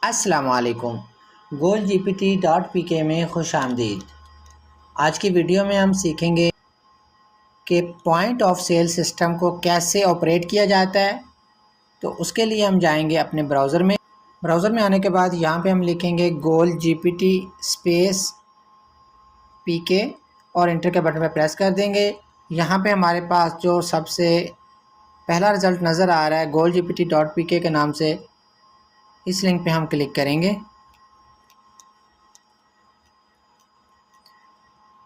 अस्सलामुअलैकुम। GoalGPT.pk में खुश आमदीद। आज की वीडियो में हम सीखेंगे कि पॉइंट ऑफ सेल सिस्टम को कैसे ऑपरेट किया जाता है। तो उसके लिए हम जाएंगे अपने ब्राउज़र में आने के बाद यहाँ पे हम लिखेंगे GoalGPT स्पेस pk और इंटर के बटन पर प्रेस कर देंगे। यहाँ पे हमारे पास जो सबसे पहला रिज़ल्ट नज़र आ रहा है GoalGPT.pk के नाम से, इस लिंक पे हम क्लिक करेंगे।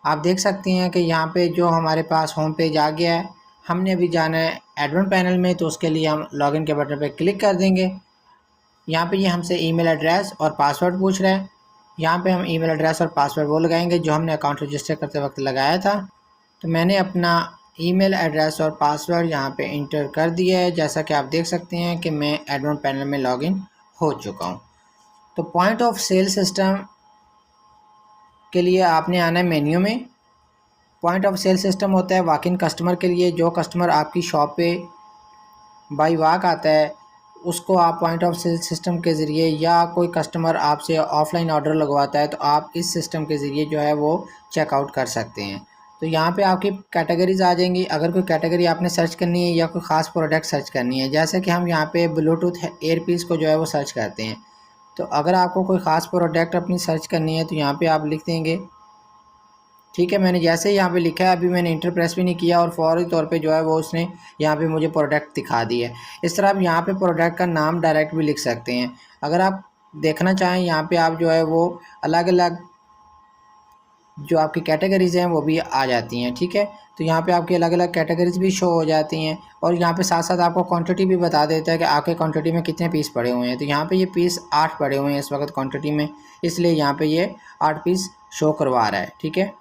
आप देख सकते हैं कि यहाँ पे जो हमारे पास होम पेज आ गया है। हमने अभी जाना है एडमिन पैनल में, तो उसके लिए हम लॉगिन के बटन पे क्लिक कर देंगे। यहाँ पे ये हमसे ईमेल एड्रेस और पासवर्ड पूछ रहा है। यहाँ पे हम ईमेल एड्रेस और पासवर्ड वो लगाएंगे जो हमने अकाउंट रजिस्टर करते वक्त लगाया था। तो मैंने अपना ईमेल एड्रेस और पासवर्ड यहाँ पे इंटर कर दिया है। जैसा कि आप देख सकते हैं कि मैं एडमिन पैनल में लॉगिन हो चुका हूँ। तो पॉइंट ऑफ सेल सिस्टम के लिए आपने आना है मेन्यू में। पॉइंट ऑफ सेल सिस्टम होता है वॉक इन कस्टमर के लिए। जो कस्टमर आपकी शॉप पे बाई वॉक आता है उसको आप पॉइंट ऑफ सेल सिस्टम के ज़रिए, या कोई कस्टमर आपसे ऑफ़लाइन ऑर्डर लगवाता है तो आप इस सिस्टम के ज़रिए जो है वो चेकआउट कर सकते हैं। तो यहाँ पे आपकी कैटेगरीज आ जाएंगी। अगर कोई कैटेगरी आपने सर्च करनी है या कोई ख़ास प्रोडक्ट सर्च करनी है, जैसे कि हम यहाँ पे ब्लूटूथ एयरपीस को जो है वो सर्च करते हैं। तो अगर आपको कोई ख़ास प्रोडक्ट अपनी सर्च करनी है तो यहाँ पे आप लिख देंगे। ठीक है, मैंने जैसे ही यहाँ पे लिखा है, अभी मैंने इंटर प्रेस भी नहीं किया और फौरी तौर पे जो है वो उसने यहाँ पे मुझे प्रोडक्ट दिखा दी है। इस तरह आप यहाँ पे प्रोडक्ट का नाम डायरेक्ट भी लिख सकते हैं। अगर आप देखना चाहें यहाँ पे आप जो है वो अलग अलग जो आपकी कैटेगरीज़ हैं वो भी आ जाती हैं। ठीक है, तो यहाँ पे आपकी अलग अलग कैटेगरीज़ भी शो हो जाती हैं और यहाँ पे साथ साथ आपको क्वांटिटी भी बता देता है कि आपके क्वांटिटी में कितने पीस पड़े हुए हैं। तो यहाँ पे ये पीस 8 पड़े हुए हैं इस वक्त क्वांटिटी में, इसलिए यहाँ पे ये 8 पीस शो करवा रहा है। ठीक है,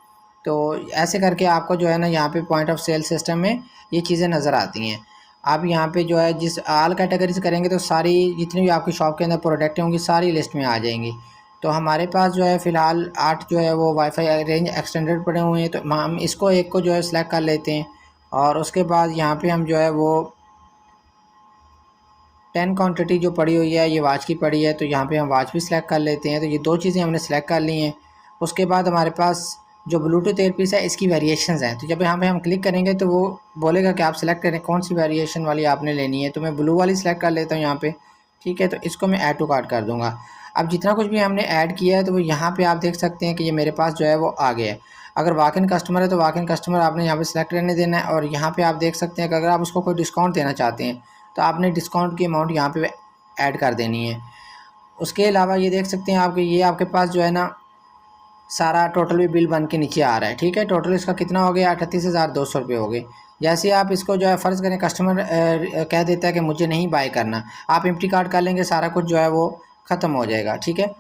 तो ऐसे करके आपको जो है ना यहाँ पे पॉइंट ऑफ सेल सिस्टम में ये चीज़ें नज़र आती हैं। आप यहाँ पे जो है जिस आल कैटेगरीज करेंगे तो सारी जितनी भी आपकी शॉप के अंदर प्रोडक्ट होंगी सारी लिस्ट में आ जाएंगी। तो हमारे पास जो है फ़िलहाल 8 जो है वो वाईफाई रेंज एक्सटेंडेड पड़े हुए हैं, तो हम इसको एक को जो है सिलेक्ट कर लेते हैं और उसके बाद यहाँ पे हम जो है वो 10 क्वांटिटी जो पड़ी हुई है ये वाच की पड़ी है, तो यहाँ पे हम वाच भी सिलेक्ट कर लेते हैं। तो ये 2 चीज़ें हमने सेलेक्ट कर ली हैं। उसके बाद हमारे पास जो ब्लूटूथ एयरपीस है इसकी वेरिएशंस हैं। तो जब यहाँ पे हम क्लिक करेंगे तो वो बोलेगा कि आप सिलेक्ट करें कौन सी वेरिएशन वाली आपने लेनी है। तो मैं ब्लू वाली सिलेक्ट कर लेता हूँ यहाँ पे। ठीक है, तो इसको मैं ऐड टू कार्ट कर दूँगा। अब जितना कुछ भी हमने ऐड किया है तो वो यहाँ पे आप देख सकते हैं कि ये मेरे पास जो है वो आ गया है। अगर वॉक इन कस्टमर है तो वॉक इन कस्टमर आपने यहाँ पे सिलेक्ट रहने देना है और यहाँ पे आप देख सकते हैं कि अगर आप उसको कोई डिस्काउंट देना चाहते हैं तो आपने डिस्काउंट की अमाउंट यहाँ पे ऐड कर देनी है। उसके अलावा ये देख सकते हैं आपके ये आपके पास जो है ना सारा टोटल भी बिल बन के नीचे आ रहा है। ठीक है, टोटल इसका कितना हो गया, 38,200 रुपये हो गए। जैसे आप इसको जो है फ़र्ज़ करें कस्टमर कह देता है कि मुझे नहीं बाय करना, आप एम्प्टी कार्ड कर लेंगे, सारा कुछ जो है वो ख़त्म हो जाएगा। ठीक है,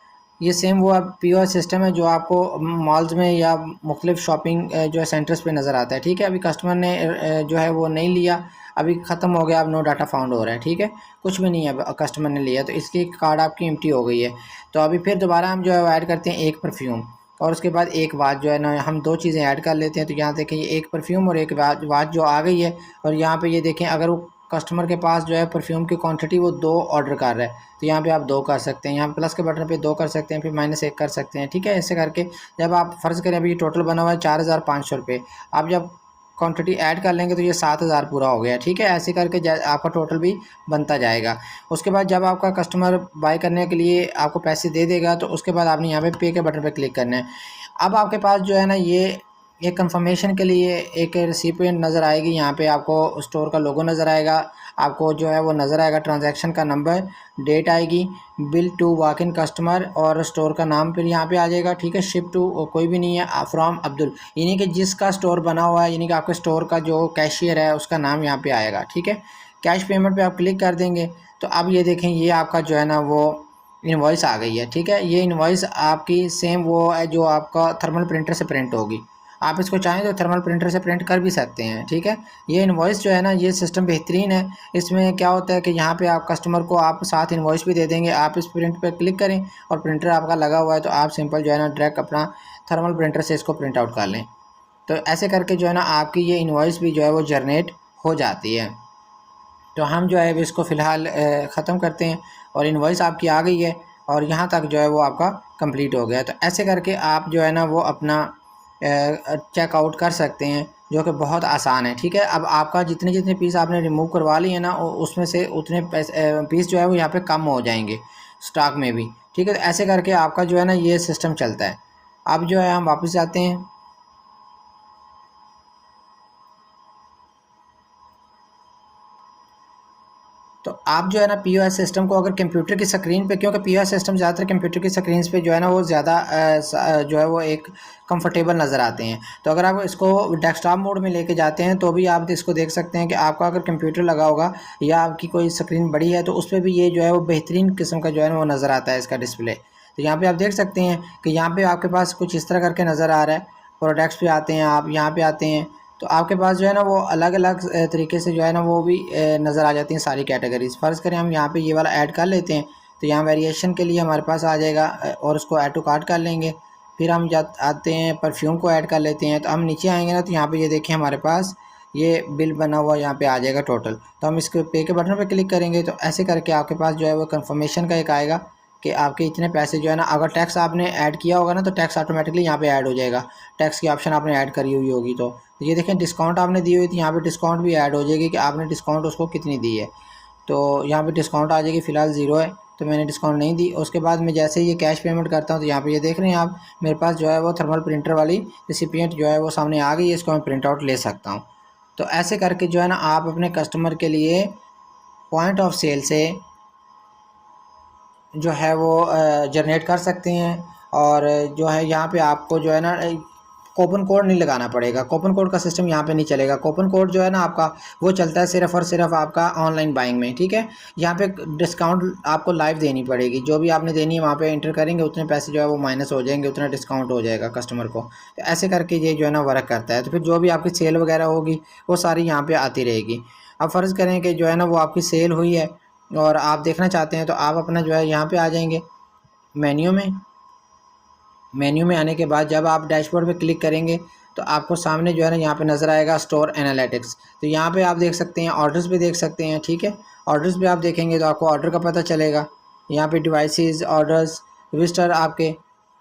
ये सेम वो POS सिस्टम है जो आपको मॉल्स में या मुख्तलिफ शॉपिंग जो है सेंटर्स पे नज़र आता है। ठीक है, अभी कस्टमर ने जो है वो नहीं लिया, अभी ख़त्म हो गया, अब नो डाटा फाउंड हो रहा है। ठीक है, कुछ भी नहीं है, कस्टमर ने लिया तो इसकी कार्ड आपकी एम्प्टी हो गई है। तो अभी फिर दोबारा हम जो है वो ऐड करते हैं एक परफ्यूम और उसके बाद एक वाच जो है ना, हम 2 चीज़ें ऐड कर लेते हैं। तो यहाँ देखें ये एक परफ्यूम और एक वाच जो आ गई है। और यहाँ पे ये देखें अगर वो कस्टमर के पास जो है परफ्यूम की क्वांटिटी वो 2 ऑर्डर कर रहा है तो यहाँ पे आप 2 कर सकते हैं। यहाँ प्लस के बटन पे 2 कर सकते हैं, फिर -1 कर सकते हैं। ठीक है, ऐसे करके जब आप फ़र्ज़ करें अभी टोटल बना हुआ है 4,500 रुपये, आप जब क्वांटिटी ऐड कर लेंगे तो ये 7,000 पूरा हो गया। ठीक है, ऐसे करके आपका टोटल भी बनता जाएगा। उसके बाद जब आपका कस्टमर बाय करने के लिए आपको पैसे दे देगा तो उसके बाद आपने यहाँ पे पे के बटन पे क्लिक करना है। अब आपके पास जो है ना ये कंफर्मेशन के लिए एक रिसिपिएंट नज़र आएगी। यहाँ पे आपको स्टोर का लोगो नज़र आएगा, आपको जो है वो नज़र आएगा ट्रांजैक्शन का नंबर, डेट आएगी, bill to walk in customer और स्टोर का नाम फिर यहाँ पे आ जाएगा। ठीक है, शिप टू कोई भी नहीं है, फ्रॉम अब्दुल, यानी कि जिसका स्टोर बना हुआ है, यानी कि आपके स्टोर का जो कैशियर है उसका नाम यहाँ पे आएगा। ठीक है, कैश पेमेंट पे आप क्लिक कर देंगे तो अब ये देखें ये आपका जो है ना वो इनवॉइस आ गई है। ठीक है, ये इनवॉइस आपकी सेम वो है जो आपका थर्मल प्रिंटर से प्रिंट होगी। आप इसको चाहें तो थर्मल प्रिंटर से प्रिंट कर भी सकते हैं। ठीक है, ये इनवॉइस जो है ना ये सिस्टम बेहतरीन है। इसमें क्या होता है कि यहाँ पे आप कस्टमर को आप साथ इनवॉइस भी दे देंगे। आप इस प्रिंट पे क्लिक करें और प्रिंटर आपका लगा हुआ है तो आप सिंपल जो है ना डायरेक्ट अपना थर्मल प्रिंटर से इसको प्रिंट आउट कर लें। तो ऐसे करके जो है ना आपकी ये इनवॉइस भी जो है वो जनरेट हो जाती है। तो हम जो है इसको फ़िलहाल ख़त्म करते हैं और इनवॉइस आपकी आ गई है। और यहाँ तक जो है वो आपका कंप्लीट हो गया। तो ऐसे करके आप जो है ना वो अपना चेकआउट कर सकते हैं, जो कि बहुत आसान है। ठीक है, अब आपका जितने जितने पीस आपने रिमूव करवा लिए हैं ना, उसमें से उतने पीस जो है वो यहाँ पे कम हो जाएंगे स्टॉक में भी। ठीक है, तो ऐसे करके आपका जो है ना ये सिस्टम चलता है। अब जो है हम वापस जाते हैं। तो आप जो है ना पीओएस सिस्टम को अगर कंप्यूटर की स्क्रीन पे, क्योंकि पीओएस सिस्टम ज़्यादातर कंप्यूटर की स्क्रीन पे जो है ना वो ज़्यादा जो है वो एक कंफर्टेबल नज़र आते हैं। तो अगर आप इसको डेस्कटॉप मोड में लेके जाते हैं तो भी आप इसको देख सकते हैं कि आपका अगर कंप्यूटर लगा होगा या आपकी कोई स्क्रीन बड़ी है तो उस पर भी ये जो है वो बेहतरीन किस्म का जो है ना वो नज़र आता है इसका डिस्प्ले। तो यहाँ पर आप देख सकते हैं कि यहाँ पर आपके पास कुछ इस तरह करके नज़र आ रहा है। प्रोडक्ट्स पे आते हैं, आप यहाँ पर आते हैं तो आपके पास जो है ना वो अलग अलग तरीके से जो है ना वो भी नज़र आ जाती हैं सारी कैटेगरीज। फ़र्ज़ करें हम यहाँ पे ये वाला ऐड कर लेते हैं तो यहाँ वेरिएशन के लिए हमारे पास आ जाएगा और उसको ऐड टू कार्ट कर लेंगे। फिर हम आते हैं परफ्यूम को ऐड कर लेते हैं। तो हम नीचे आएंगे ना तो यहाँ पे ये देखें हमारे पास ये बिल बना हुआ यहाँ पे आ जाएगा टोटल। तो हम इसके पे के बटन पर क्लिक करेंगे तो ऐसे करके आपके पास जो है वो कन्फर्मेशन का एक आएगा कि आपके इतने पैसे जो है ना, अगर टैक्स आपने ऐड किया होगा ना तो टैक्स ऑटोमेटिकली यहाँ पे ऐड हो जाएगा। टैक्स की ऑप्शन आपने ऐड करी हुई होगी तो ये देखें डिस्काउंट आपने दी हुई थी, यहाँ पे डिस्काउंट भी ऐड हो जाएगी कि आपने डिस्काउंट उसको कितनी दी है। तो यहाँ पे डिस्काउंट आ जाएगी, फ़िलहाल 0 है तो मैंने डिस्काउंट नहीं दी। उसके बाद मैं जैसे ये कैश पेमेंट करता हूँ तो यहाँ पे ये देख रहे हैं आप, मेरे पास जो है वो थर्मल प्रिंटर वाली रिसिपिएंट जो है वो सामने आ गई है, इसको मैं प्रिंट आउट ले सकता हूँ। तो ऐसे करके जो है ना आप अपने कस्टमर के लिए पॉइंट ऑफ सेल से जो है वो जनरेट कर सकते हैं। और जो है यहाँ पे आपको जो है ना कूपन कोड नहीं लगाना पड़ेगा। कूपन कोड का सिस्टम यहाँ पे नहीं चलेगा। कूपन कोड जो है ना आपका वो चलता है सिर्फ़ और सिर्फ आपका ऑनलाइन बाइंग में। ठीक है, यहाँ पे डिस्काउंट आपको लाइव देनी पड़ेगी, जो भी आपने देनी है वहाँ पे एंटर करेंगे उतने पैसे जो है वो माइनस हो जाएंगे, उतना डिस्काउंट हो जाएगा कस्टमर को। तो ऐसे करके ये जो है ना वर्क करता है। तो फिर जो भी आपकी सेल वगैरह होगी वो सारी यहाँ पर आती रहेगी। अब फ़र्ज़ करें कि जो है ना वो आपकी सेल हुई है और आप देखना चाहते हैं तो आप अपना जो है यहाँ पे आ जाएंगे मेन्यू में। मेन्यू में आने के बाद जब आप डैशबोर्ड पे क्लिक करेंगे तो आपको सामने जो है ना यहाँ पे नज़र आएगा स्टोर एनालिटिक्स। तो यहाँ पे आप देख सकते हैं, ऑर्डर्स पे देख सकते हैं। ठीक है, ऑर्डर्स पे आप देखेंगे तो आपको ऑर्डर का पता चलेगा। यहाँ पे डिवाइसेस, ऑर्डर्स, विजिटर आपके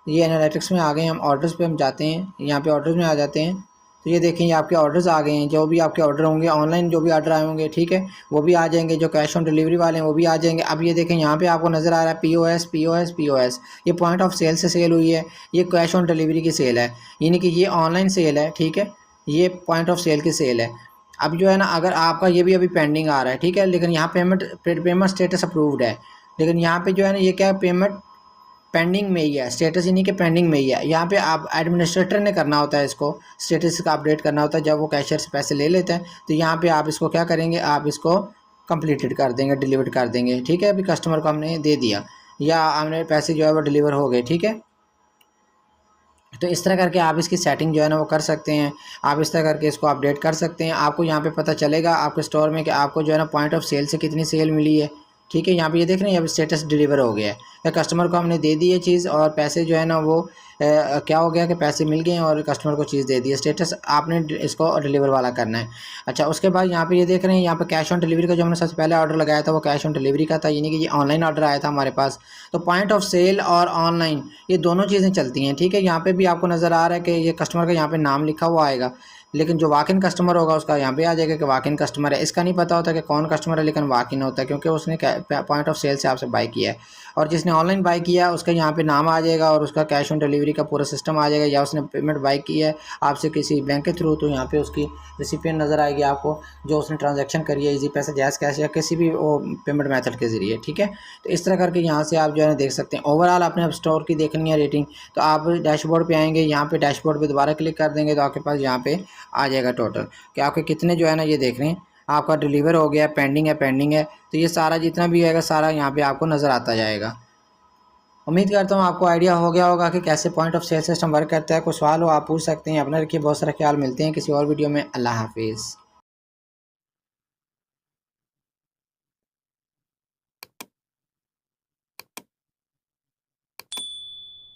ये एनालिटिक्स में आ गए। हम ऑर्डर्स पे हम जाते हैं, यहाँ पे ऑर्डर्स में आ जाते हैं तो ये देखें ये आपके ऑर्डर्स आ गए हैं। जो भी आपके ऑर्डर होंगे ऑनलाइन, जो भी ऑर्डर आए होंगे, ठीक है, वो भी आ जाएंगे। जो कैश ऑन डिलीवरी वाले हैं वो भी आ जाएंगे। अब ये देखें यहाँ पे आपको नज़र आ रहा है पीओएस पीओएस पीओएस, ये पॉइंट ऑफ सेल से सेल हुई है, ये कैश ऑन डिलीवरी की सेल है, यानी कि ये ऑनलाइन सेल है। ठीक है, ये पॉइंट ऑफ सेल की सेल है। अब जो है ना अगर आपका ये भी अभी पेंडिंग आ रहा है, ठीक है, लेकिन यहाँ पेमेंट स्टेटस अप्रूव्ड है, लेकिन यहाँ पे जो है ना ये क्या पेमेंट पेंडिंग में ही है, स्टेटस यानी कि पेंडिंग में ही है। यहाँ पे आप एडमिनिस्ट्रेटर ने करना होता है, इसको स्टेटस का अपडेट करना होता है। जब वो कैशियर से पैसे ले लेते हैं तो यहाँ पे आप इसको क्या करेंगे, आप इसको कंप्लीटेड कर देंगे, डिलीवर कर देंगे। ठीक है, अभी कस्टमर को हमने दे दिया या हमने पैसे जो है वो डिलीवर हो गए। ठीक है, तो इस तरह करके आप इसकी सेटिंग जो है ना वो कर सकते हैं। आप इस तरह करके इसको अपडेट कर सकते हैं। आपको यहाँ पे पता चलेगा आपके स्टोर में कि आपको जो है ना पॉइंट ऑफ सेल से कितनी सेल मिली है। ठीक है, यहाँ पे ये देख रहे हैं यहाँ पे स्टेटस डिलीवर हो गया है, या कस्टमर को हमने दे दी है चीज़ और पैसे जो है ना वो क्या हो गया कि पैसे मिल गए हैं और कस्टमर को चीज़ दे दी है। स्टेटस आपने इसको डिलीवर वाला करना है। अच्छा, उसके बाद यहाँ पे ये देख रहे हैं यहाँ पे कैश ऑन डिलीवरी का जो हमने सबसे पहले ऑर्डर लगाया था वो कैश ऑन डिलीवरी का था, यानी कि ये ऑनलाइन ऑर्डर आया था हमारे पास। तो पॉइंट ऑफ सेल और ऑनलाइन ये दोनों चीज़ें चलती हैं। ठीक है, यहाँ पर भी आपको नज़र आ रहा है कि ये कस्टमर का यहाँ पर नाम लिखा हुआ आएगा, लेकिन जो वाकिन कस्टमर होगा उसका यहाँ पे आ जाएगा कि वाकिन कस्टमर है। इसका नहीं पता होता कि कौन कस्टमर है, लेकिन वाकिन होता है क्योंकि उसने पॉइंट ऑफ सेल से आपसे बाई किया है। और जिसने ऑनलाइन बाई किया उसका यहाँ पे नाम आ जाएगा और उसका कैश ऑन डिलीवरी का पूरा सिस्टम आ जाएगा, या उसने पेमेंट बाई की है आपसे किसी बैंक के थ्रू तो यहाँ पे उसकी रिसिपिएंट नज़र आएगी आपको, जो उसने ट्रांजैक्शन करी है ईजी पैसा, जैज़ कैश या किसी भी वो पेमेंट मेथड के ज़रिए। ठीक है, तो इस तरह करके यहाँ से आप जो है देख सकते हैं। ओवरऑल आपने अब स्टोर की देखनी है रेटिंग, तो आप डैशबोर्ड पे आएंगे, यहाँ पे डैशबोर्ड पे दोबारा क्लिक कर देंगे तो आपके पास यहाँ पे आ जाएगा टोटल कि आपके कितने जो है ना ये देख रहे हैं आपका डिलीवर हो गया, पेंडिंग है। तो ये सारा जितना भी आएगा सारा यहाँ पे आपको नज़र आता जाएगा। उम्मीद करता हूँ आपको आइडिया हो गया होगा कि कैसे point of sale system work करता है। कोई सवाल हो आप पूछ सकते हैं। अपना रखिए, बहुत सारा ख्याल। मिलते हैं किसी और वीडियो में। अल्लाह हाफिज़।